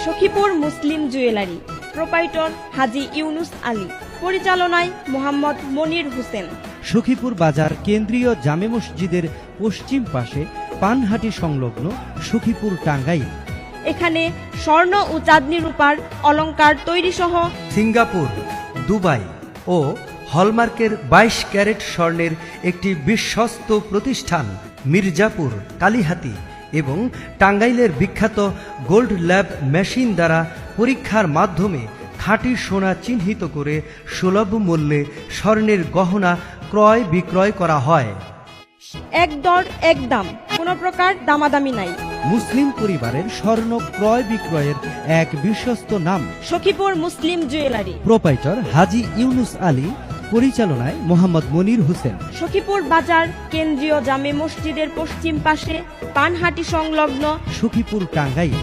সখীপুর মুসলিম jewellery, proprietor হাজী ইউনুস আলী, পরিচালনায় মোহাম্মদ মনির হোসেন। সখীপুর বাজার কেন্দ্রীয় জামে মসজিদের পশ্চিম পাশে, পানহাটি সংলগ্ন, সখীপুর, টাঙ্গাইল। এখানে স্বর্ণ ও চাঁদনি রূপার অলংকার তৈরি সহ সিঙ্গাপুর, দুবাই ও হলমার্কের 22 ক্যারেট স্বর্ণের একটি বিশ্বস্ত প্রতিষ্ঠান মির্জাপুর, কালিহাতী এবং টাঙ্গাইলের বিখ্যাত গোল্ড ল্যাব মেশিন দ্বারা পরীক্ষার মাধ্যমে খাঁটি সোনা চিহ্নিত করে সুলভ মূল্যে স্বর্ণের গহনা ক্রয় বিক্রয় করা হয়। এক দর এক দাম, কোনো প্রকার দামাদামি নাই। মুসলিম পরিবারের স্বর্ণ ক্রয় বিক্রয়ের এক বিশ্বস্ত নাম সখীপুর মুসলিম জুয়েলারি, প্রোপাইটর হাজী ইউনুস আলী, পরিচালনায় মোহাম্মদ মনির হোসেন। সখীপুর বাজার কেন্দ্রীয় জামে মসজিদের পশ্চিম পাশে, পানহাটি সংলগ্ন, সখীপুর, টাঙ্গাইল।